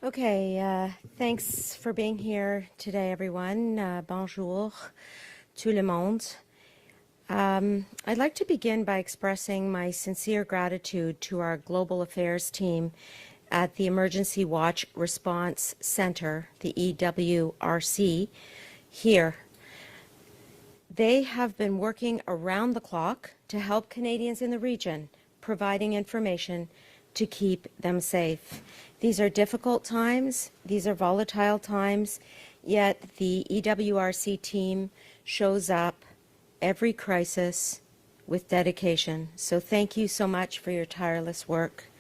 Okay, thanks for being here today, everyone. Bonjour, tout le monde. I'd like to begin by expressing my sincere gratitude to our Global Affairs team at the Emergency Watch Response Center, the EWRC, here. They have been working around the clock to help Canadians in the region, providing information to keep them safe. These are difficult times, these are volatile times, yet the EWRC team shows up every crisis with dedication. So thank you so much for your tireless work.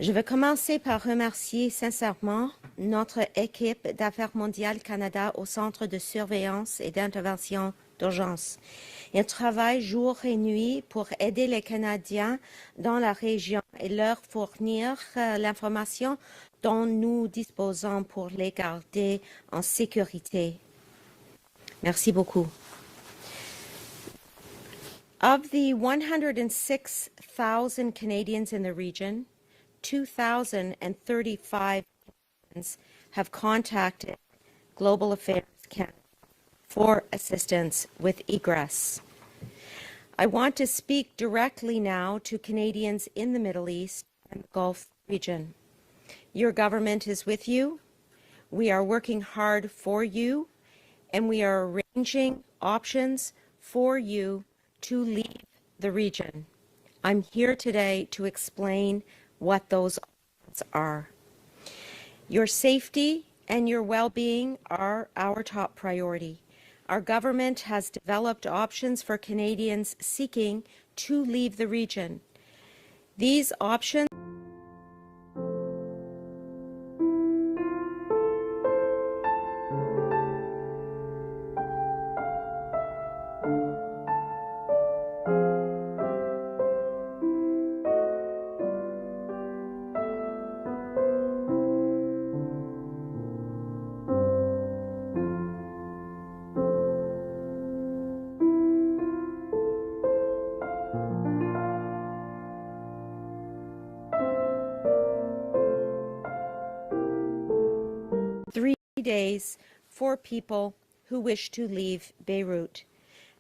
Je vais commencer par remercier sincèrement notre équipe d'Affaires mondiales Canada au Centre de surveillance et d'intervention d'urgence. Ils travaillent jour et nuit pour aider les Canadiens dans la région et leur fournir l'information dont nous disposons pour les garder en sécurité. Merci beaucoup. Of the 106,000 Canadians in the region, 2,035 Canadians have contacted Global Affairs Canada for assistance with egress. I want to speak directly now to Canadians in the Middle East and the Gulf region. Your government is with you. We are working hard for you, and we are arranging options for you to leave the region. I'm here today to explain what those options are. Your safety and your well-being are our top priority. Our government has developed options for Canadians seeking to leave the region. These options days for people who wish to leave Beirut.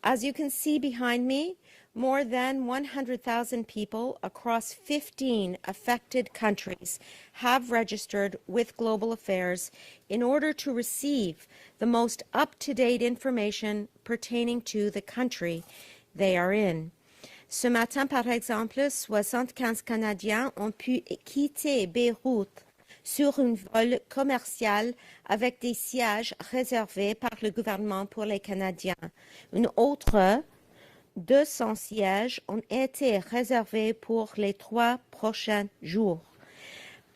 As you can see behind me, more than 100,000 people across 15 affected countries have registered with Global Affairs in order to receive the most up-to-date information pertaining to the country they are in. Ce matin, par exemple, 75 Canadiens ont pu quitter Beyrouth sur un vol commercial avec des sièges réservés par le gouvernement pour les Canadiens. Une autre 200 sièges ont été réservés pour les 3 prochains jours.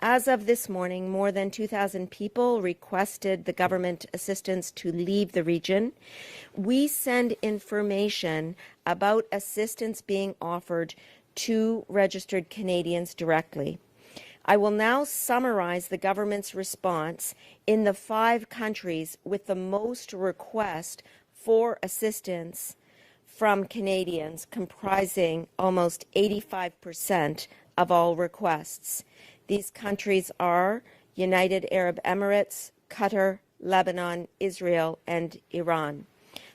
As of this morning, more than 2,000 people requested the government assistance to leave the region. We send information about assistance being offered to registered Canadians directly. I will now summarize the government's response in the 5 countries with the most request for assistance from Canadians, comprising almost 85% of all requests. These countries are United Arab Emirates, Qatar, Lebanon, Israel, and Iran.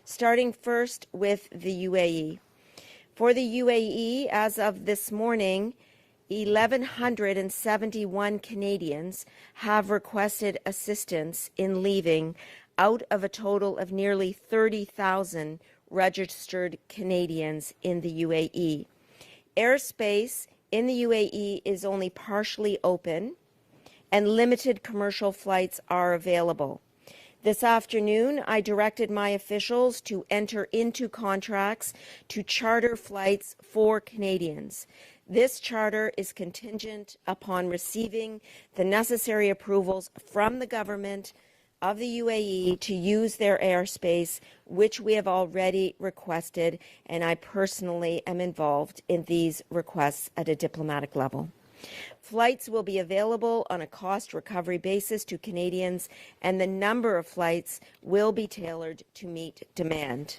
Starting first with the UAE. For the UAE, as of this morning, 1,171 Canadians have requested assistance in leaving out of a total of nearly 30,000 registered Canadians in the UAE. Airspace in the UAE is only partially open, and limited commercial flights are available. This afternoon, I directed my officials to enter into contracts to charter flights for Canadians. This charter is contingent upon receiving the necessary approvals from the government of the UAE to use their airspace, which we have already requested, and I personally am involved in these requests at a diplomatic level. Flights will be available on a cost recovery basis to Canadians, and the number of flights will be tailored to meet demand.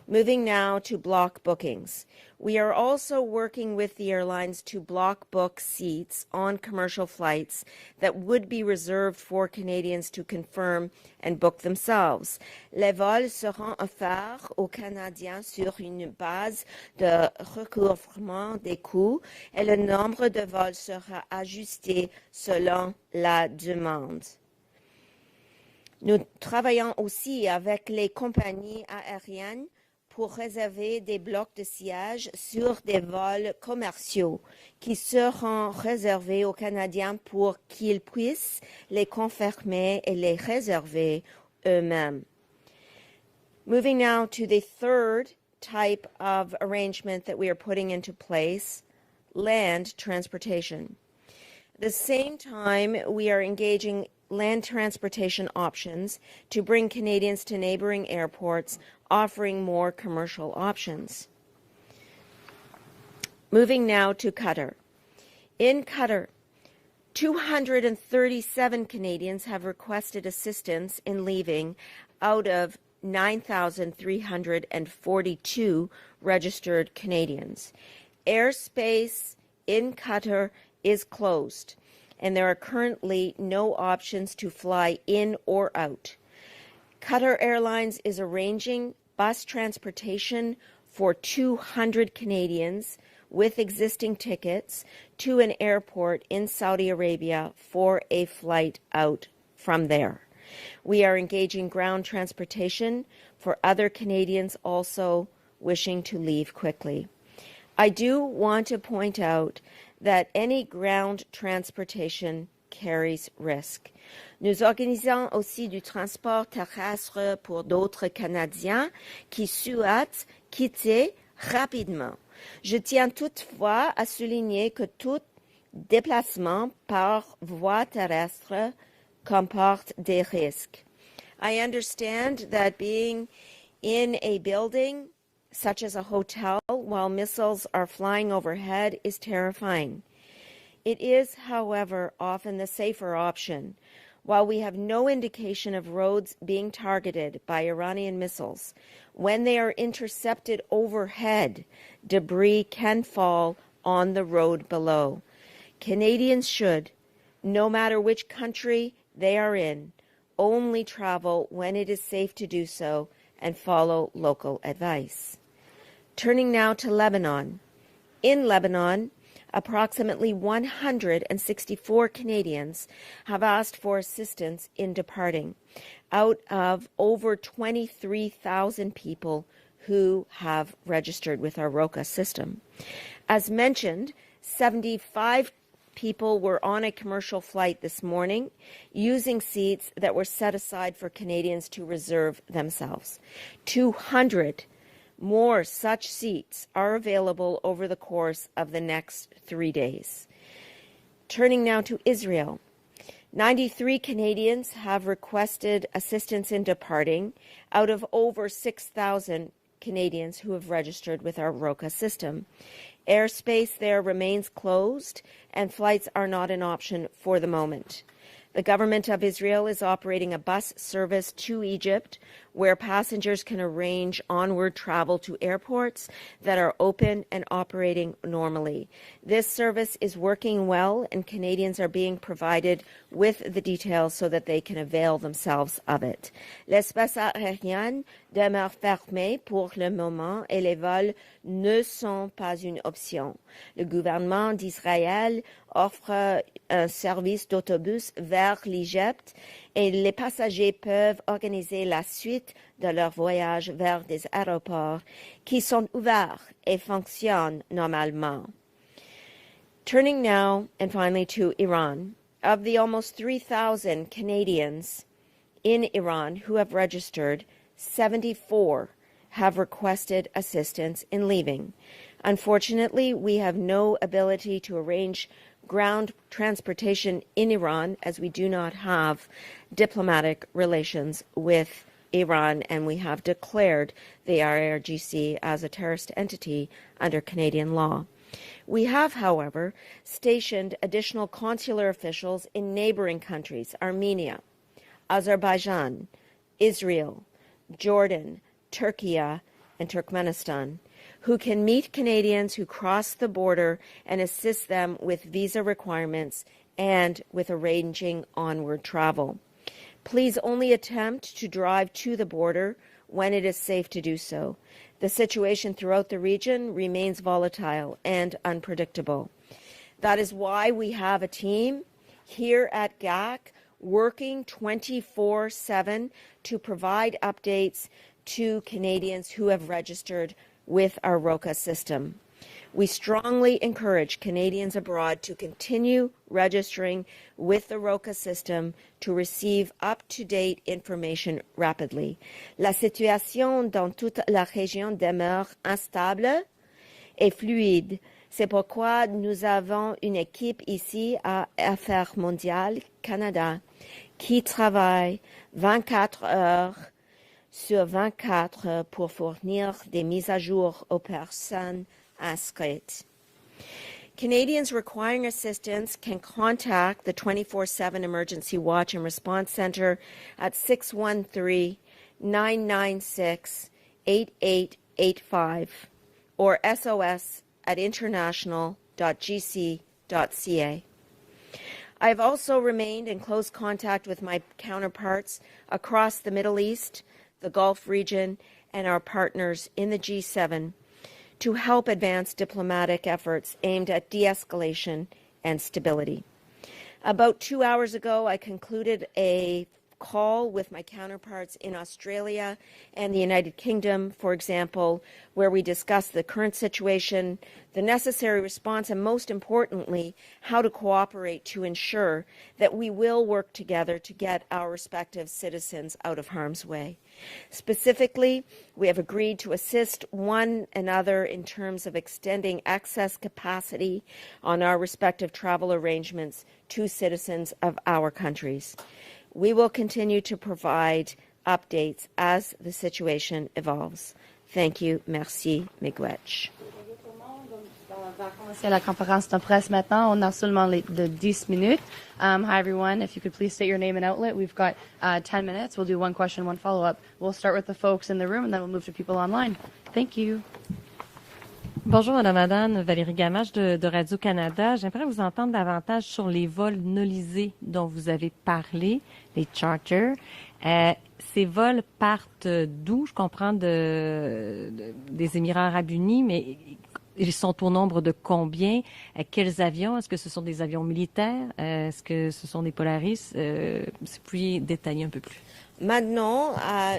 Moving now to block bookings. We are also working with the airlines to block book seats on commercial flights that would be reserved for Canadians to confirm and book themselves. Les vols seront offerts aux Canadiens sur une base de recouvrement des coûts et le nombre de vols sera ajusté selon la demande. Nous travaillons aussi avec les compagnies aériennes pour réserver des blocs de sièges sur des vols commerciaux qui seront réservés aux Canadiens pour qu'ils puissent les confirmer et les réserver eux-mêmes. Moving now to the third type of arrangement that we are putting into place, land transportation. At the same time, we are engaging land transportation options to bring Canadians to neighboring airports, offering more commercial options. Moving now to Qatar. In Qatar, 237 Canadians have requested assistance in leaving out of 9,342 registered Canadians. Airspace in Qatar is closed, and there are currently no options to fly in or out. Qatar Airlines is arranging bus transportation for 200 Canadians with existing tickets to an airport in Saudi Arabia for a flight out from there. We are engaging ground transportation for other Canadians also wishing to leave quickly. I do want to point out that any ground transportation carries risk. Nous organisons aussi du transport terrestre pour d'autres Canadiens qui souhaitent quitter rapidement. Je tiens toutefois à souligner que tout déplacement par voie terrestre comporte des risques. I understand that being in a building such as a hotel while missiles are flying overhead is terrifying. It is, however, often the safer option. While we have no indication of roads being targeted by Iranian missiles, when they are intercepted overhead, debris can fall on the road below. Canadians should, no matter which country they are in, only travel when it is safe to do so and follow local advice. Turning now to Lebanon. In Lebanon, approximately 164 Canadians have asked for assistance in departing, out of over 23,000 people who have registered with our ROCA system. As mentioned, 75 people were on a commercial flight this morning using seats that were set aside for Canadians to reserve themselves. 200 more such seats are available over the course of the next 3 days. Turning now to Israel. 93 Canadians have requested assistance in departing out of over 6,000 Canadians who have registered with our ROCA system. Airspace there remains closed and flights are not an option for the moment. The government of Israel is operating a bus service to Egypt where passengers can arrange onward travel to airports that are open and operating normally. This service is working well and Canadians are being provided with the details so that they can avail themselves of it. L'espace aérien demeure fermé pour le moment et les vols ne sont pas une option. Le gouvernement d'Israël offre un service d'autobus vers l'Égypte et les passagers peuvent organiser la suite de leur voyage vers des aéroports qui sont ouverts et fonctionnent normalement. Turning now and finally to Iran. Of the almost 3,000 Canadians in Iran who have registered, 74 have requested assistance in leaving. Unfortunately, we have no ability to arrange ground transportation in Iran as we do not have diplomatic relations with Iran and we have declared the IRGC as a terrorist entity under Canadian law. We have, however, stationed additional consular officials in neighboring countries, Armenia, Azerbaijan, Israel, Jordan, Turkey, and and Turkmenistan, who can meet Canadians who cross the border and assist them with visa requirements and with arranging onward travel. Please only attempt to drive to the border when it is safe to do so. The situation throughout the region remains volatile and unpredictable. That is why we have a team here at GAC working 24/7 to provide updates to Canadians who have registered with our ROCA system. We strongly encourage Canadians abroad to continue registering with the ROCA system to receive up-to-date information rapidly. La situation dans toute la région demeure instable et fluide. C'est pourquoi nous avons une équipe ici à Affaires mondiales Canada qui travaille 24 heures sur 24 pour fournir des mises à jour aux personnes inscrites. Canadians requiring assistance can contact the 24/7 Emergency Watch and Response Center at 613-996-8885 or sos@international.gc.ca. I have also remained in close contact with my counterparts across the Middle East, the Gulf region, and our partners in the G7 to help advance diplomatic efforts aimed at de-escalation and stability. About 2 hours ago, I concluded a call with my counterparts in Australia and the United Kingdom, for example, where we discussed the current situation, the necessary response, and most importantly, how to cooperate to ensure that we will work together to get our respective citizens out of harm's way. Specifically, we have agreed to assist one another in terms of extending access capacity on our respective travel arrangements to citizens of our countries. We will continue to provide updates as the situation evolves. Thank you. Merci. Miigwech. On va commencer la conférence de presse maintenant. On a seulement de 10 minutes. Hi, everyone. If you could please state your name and outlet. We've got 10 minutes. We'll do one question, one follow-up. We'll start with the folks in the room, and then we'll move to people online. Thank you. Bonjour, Madame Anand, Valérie Gamache de Radio-Canada. J'aimerais vous entendre davantage sur les vols nolisés dont vous avez parlé, les charters. Ces vols partent d'où? Je comprends des Émirats arabes unis, mais ils sont au nombre de combien? Quels avions? Est-ce que ce sont des avions militaires? Est-ce que ce sont des Polaris? Si vous pouviez détailler un peu plus. Maintenant,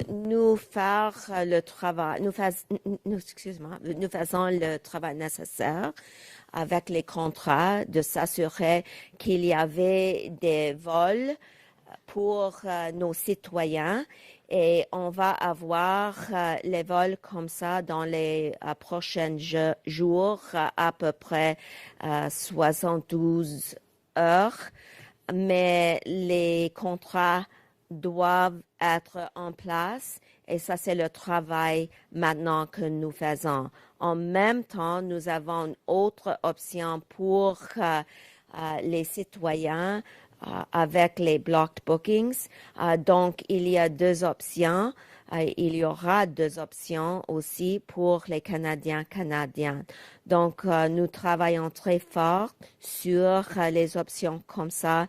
nous faisons le travail nécessaire avec les contrats de s'assurer qu'il y avait des vols pour nos citoyens et on va avoir les vols comme ça dans les prochains jours, à peu près 72 heures, mais les contrats doivent être en place et ça c'est le travail maintenant que nous faisons. En même temps, nous avons une autre option pour les citoyens avec les blocked bookings. Donc, il y a deux options. Il y aura deux options aussi pour les Canadiens. Donc, nous travaillons très fort sur les options comme ça.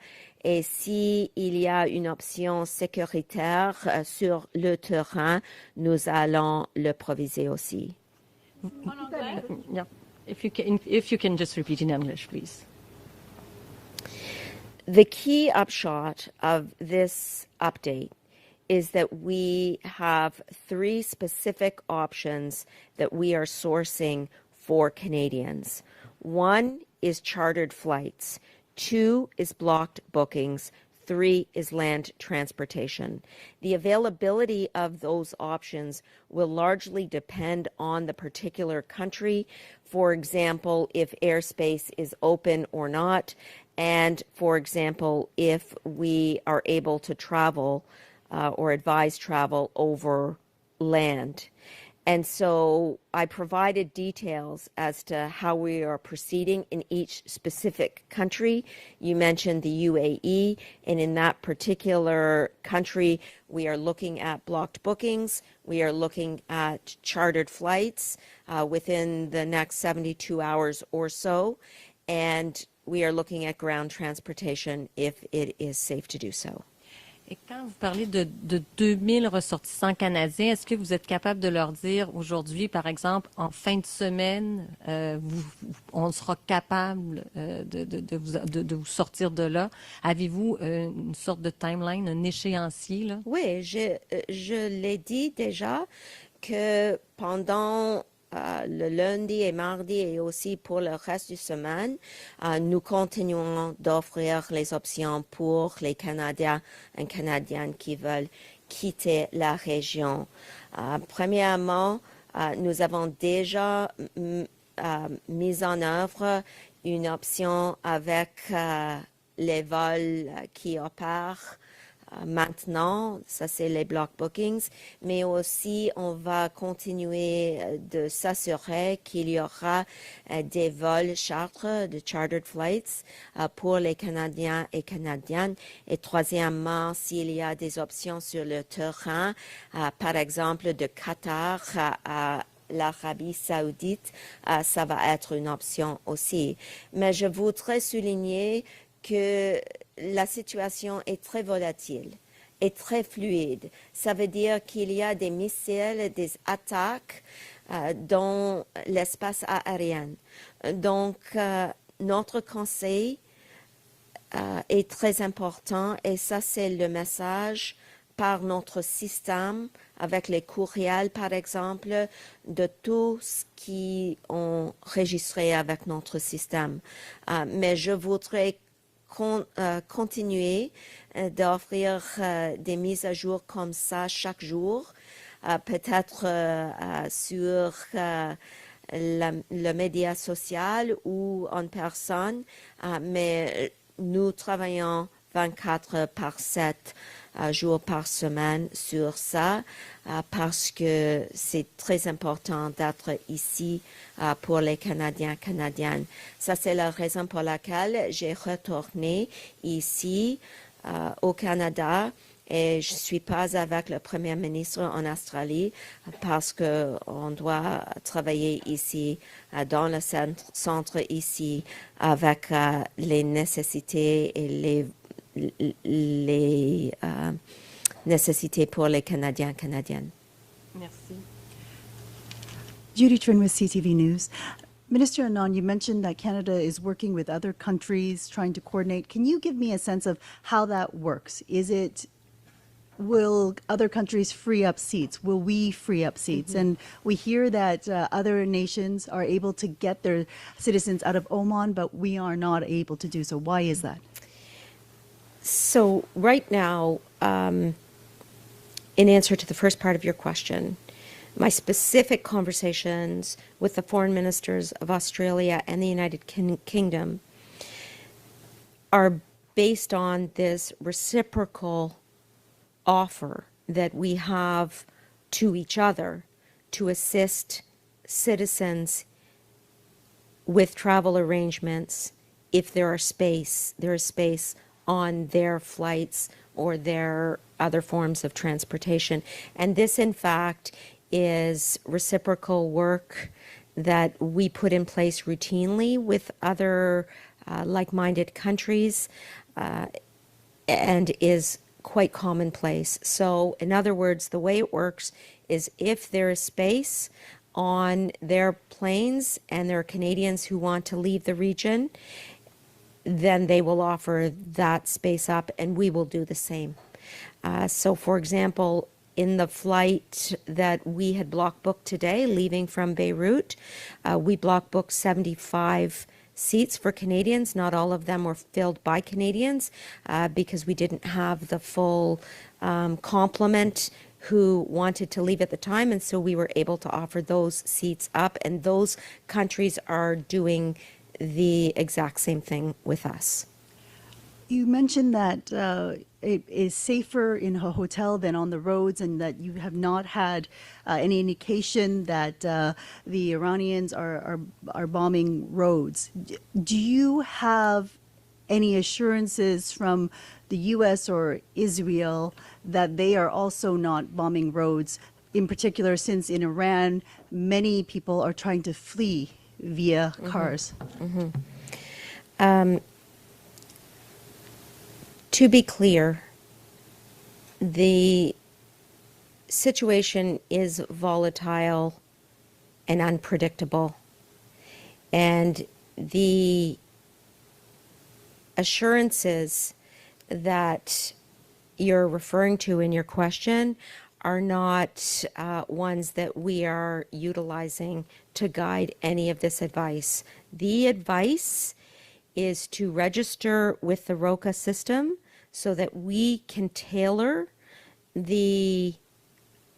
Et s'il y a une option sécuritaire sur le terrain, nous allons le proviser aussi. Yeah. If you can just repeat in English, please. The key upshot of this update is that we have three specific options that we are sourcing for Canadians. One is chartered flights. 2 is blocked bookings. 3 is land transportation. The availability of those options will largely depend on the particular country. For example, if airspace is open or not, and for example, if we are able to travel or advise travel over land. And so I provided details as to how we are proceeding in each specific country. You mentioned the UAE, and in that particular country, we are looking at blocked bookings. We are looking at chartered flights within the next 72 hours or so. And we are looking at ground transportation if it is safe to do so. Et quand vous parlez de 2000 ressortissants canadiens, est-ce que vous êtes capable de leur dire aujourd'hui, par exemple, en fin de semaine, on sera capable de vous sortir de là? Avez-vous une sorte de timeline, un échéancier, là? Oui, je l'ai dit déjà que pendant le lundi et mardi et aussi pour le reste de semaine, nous continuons d'offrir les options pour les Canadiens et Canadiennes qui veulent quitter la région. Premièrement, nous avons déjà mis en œuvre une option avec les vols qui opèrent maintenant, ça c'est les block bookings, mais aussi on va continuer de s'assurer qu'il y aura des vols chartres, de chartered flights pour les Canadiens et Canadiennes. Et troisièmement, s'il y a des options sur le terrain, par exemple de Qatar à l'Arabie saoudite, ça va être une option aussi. Mais je voudrais souligner que la situation est très volatile et très fluide. Ça veut dire qu'il y a des missiles, des attaques dans l'espace aérien. Donc, notre conseil est très important et ça, c'est le message par notre système, avec les courriels, par exemple, de tout ce qui ont enregistré avec notre système. Mais je voudrais continuer d'offrir des mises à jour comme ça chaque jour, peut-être sur le média social ou en personne, mais nous travaillons 24 par 7 jours par semaine sur ça parce que c'est très important d'être ici pour les Canadiens, Canadiennes. Ça, c'est la raison pour laquelle j'ai retourné ici au Canada et je ne suis pas avec le Premier ministre en Australie parce qu'on doit travailler ici dans le centre ici avec les nécessités et les nécessités pour les Canadiens, Canadiennes. Merci. Judy Trin with CTV News. Minister Anand, you mentioned that Canada is working with other countries trying to coordinate. Can you give me a sense of how that works? Will other countries free up seats? Will we free up seats? Mm-hmm. And we hear that other nations are able to get their citizens out of Oman, but we are not able to do so. Why is that? So right now, in answer to the first part of your question, my specific conversations with the foreign ministers of Australia and the United Kingdom are based on this reciprocal offer that we have to each other to assist citizens with travel arrangements if there is space on their flights or their other forms of transportation. And this, in fact, is reciprocal work that we put in place routinely with other like-minded countries and is quite commonplace. So, in other words, the way it works is if there is space on their planes and there are Canadians who want to leave the region, then they will offer that space up and we will do the same. So, for example, in the flight that we had block booked today, leaving from Beirut, we block booked 75 seats for Canadians. Not all of them were filled by Canadians because we didn't have the full complement who wanted to leave at the time, and so we were able to offer those seats up, and those countries are doing the exact same thing with us. You mentioned that it is safer in a hotel than on the roads, and that you have not had any indication that the Iranians are bombing roads. Do you have any assurances from the U.S. or Israel that they are also not bombing roads? In particular, since in Iran, many people are trying to flee via cars. To be clear, the situation is volatile and unpredictable. And the assurances that you're referring to in your question are not ones that we are utilizing to guide any of this advice. The advice is to register with the ROCA system so that we can tailor the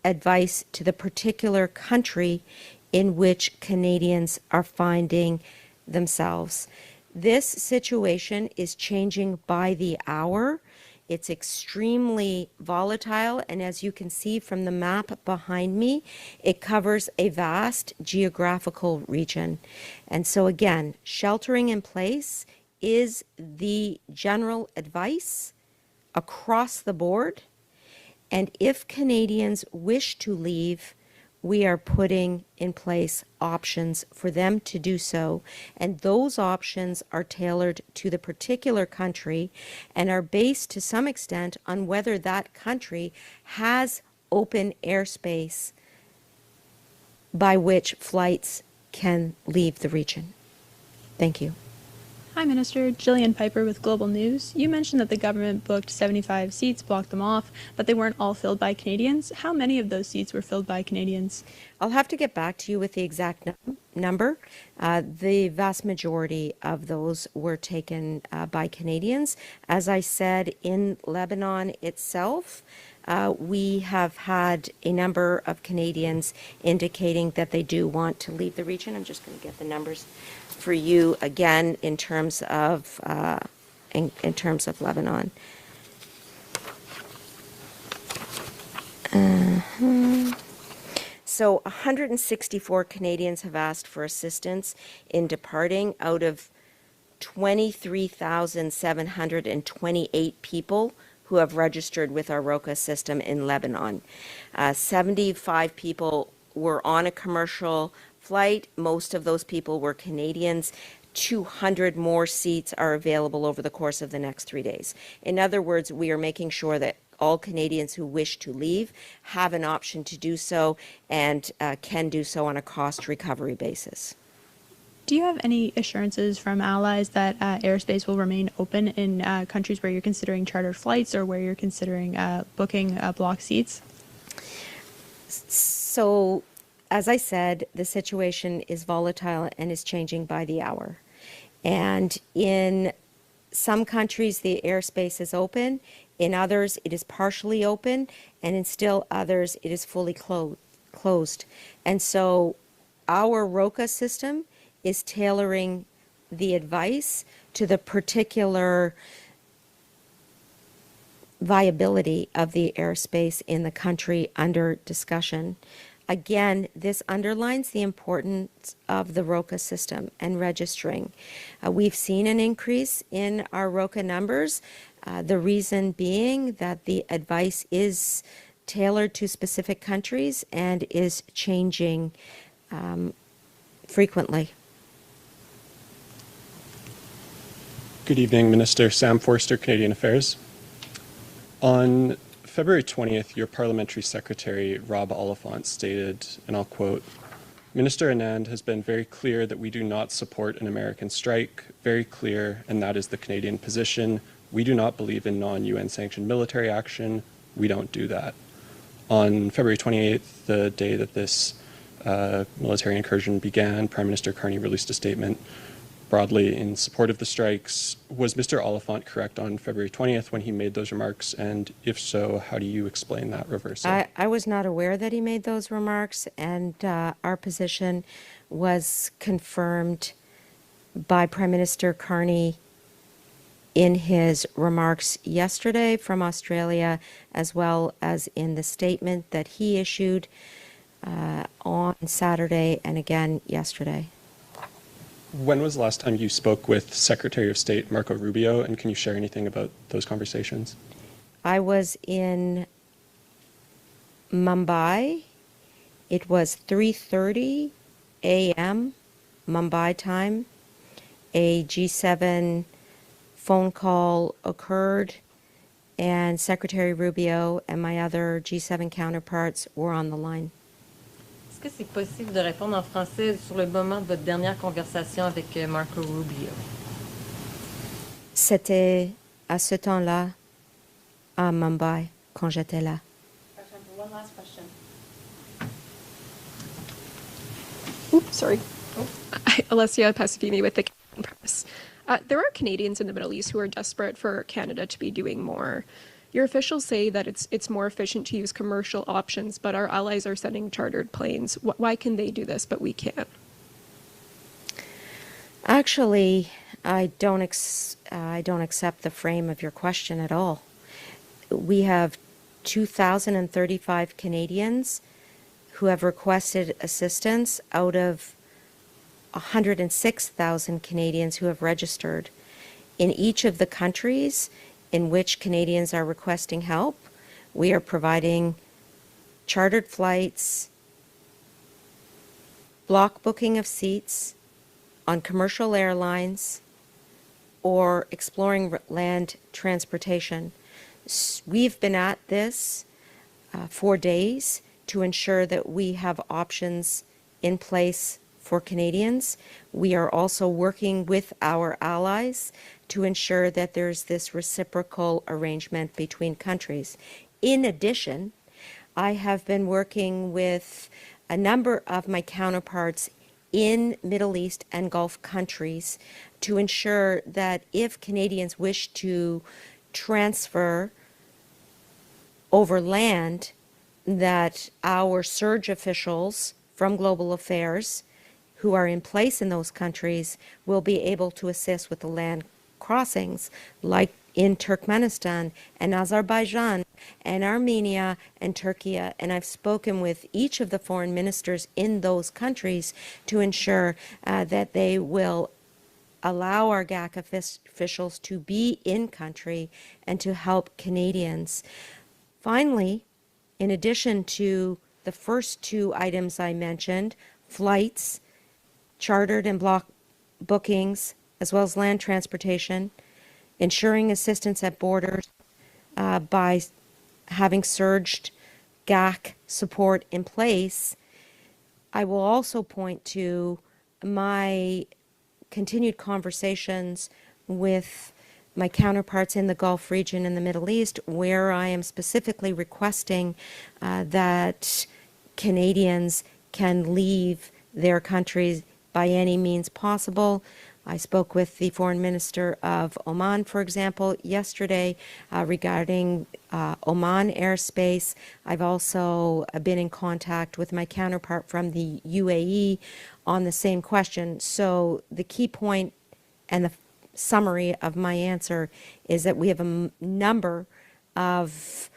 advice to the particular country in which Canadians are finding themselves. This situation is changing by the hour. It's extremely volatile, and as you can see from the map behind me, it covers a vast geographical region. And so again, sheltering in place is the general advice across the board. And if Canadians wish to leave, we are putting in place options for them to do so. And those options are tailored to the particular country and are based to some extent on whether that country has open airspace by which flights can leave the region. Thank you. Hi, Minister. Jillian Piper with Global News. You mentioned that the government booked 75 seats, blocked them off, but they weren't all filled by Canadians. How many of those seats were filled by Canadians? I'll have to get back to you with the exact number. The vast majority of those were taken by Canadians. As I said, in Lebanon itself, we have had a number of Canadians indicating that they do want to leave the region. I'm just going to get the numbers for you again in terms of Lebanon. So 164 Canadians have asked for assistance in departing out of 23,728 people who have registered with our ROCA system in Lebanon. 75 people were on a commercial flight. Most of those people were Canadians. 200 more seats are available over the course of the next 3 days. In other words, we are making sure that all Canadians who wish to leave have an option to do so and can do so on a cost recovery basis. Do you have any assurances from allies that airspace will remain open in countries where you're considering chartered flights or where you're considering booking block seats? So, as I said, the situation is volatile and is changing by the hour. And in some countries, the airspace is open. In others, it is partially open. And in still others, it is fully closed. And so our ROCA system is tailoring the advice to the particular viability of the airspace in the country under discussion. Again, this underlines the importance of the ROCA system and registering. We've seen an increase in our ROCA numbers, the reason being that the advice is tailored to specific countries and is changing frequently. Good evening, Minister. Sam Forster, Canadian Affairs. On February 20th, your Parliamentary Secretary, Rob Oliphant, stated, and I'll quote, "Minister Anand has been very clear that we do not support an American strike, very clear, and that is the Canadian position. We do not believe in non-UN sanctioned military action. We don't do that." On February 28th, the day that this military incursion began, Prime Minister Carney released a statement broadly in support of the strikes. Was Mr. Oliphant correct on February 20th when he made those remarks? And if so, how do you explain that reversal? I was not aware that he made those remarks, and our position was confirmed by Prime Minister Carney in his remarks yesterday from Australia, as well as in the statement that he issued on Saturday and again yesterday. When was the last time you spoke with Secretary of State Marco Rubio, and can you share anything about those conversations? I was in Mumbai. It was 3:30 a.m. Mumbai time. A G7 phone call occurred, and Secretary Rubio and my other G7 counterparts were on the line. Est-ce que c'est possible de répondre en français sur le moment de votre dernière conversation avec Marco Rubio? C'était à ce temps-là à Mumbai quand j'étais là. One last question. Oops, sorry. Alessia Pasifini with the Canadian Press. There are Canadians in the Middle East who are desperate for Canada to be doing more. Your officials say that it's more efficient to use commercial options, but our allies are sending chartered planes. Why can they do this, but we can't? Actually, I don't accept the frame of your question at all. We have 2,035 Canadians who have requested assistance out of 106,000 Canadians who have registered. In each of the countries in which Canadians are requesting help, we are providing chartered flights, block booking of seats on commercial airlines, or exploring land transportation. We've been at this for days to ensure that we have options in place for Canadians. We are also working with our allies to ensure that there's this reciprocal arrangement between countries. In addition, I have been working with a number of my counterparts in Middle East and Gulf countries to ensure that if Canadians wish to transfer over land, that our surge officials from Global Affairs who are in place in those countries will be able to assist with the land crossings, like in Turkmenistan and Azerbaijan and Armenia and Turkey. And I've spoken with each of the foreign ministers in those countries to ensure that they will allow our GAC officials to be in country and to help Canadians. Finally, in addition to the first two items I mentioned, flights, chartered and block bookings, as well as land transportation, ensuring assistance at borders by having surged GAC support in place, I will also point to my continued conversations with my counterparts in the Gulf region and the Middle East, where I am specifically requesting that Canadians can leave their countries by any means possible. I spoke with the Foreign Minister of Oman, for example, yesterday regarding Oman airspace. I've also been in contact with my counterpart from the UAE on the same question. So the key point and the summary of my answer is that we have a number of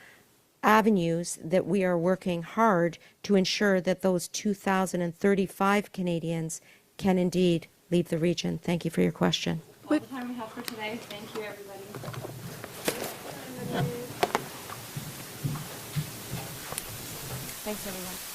avenues that we are working hard to ensure that those 2,035 Canadians can indeed leave the region. Thank you for your question. All the time we have for today. Thank you, everybody. Thanks, everyone.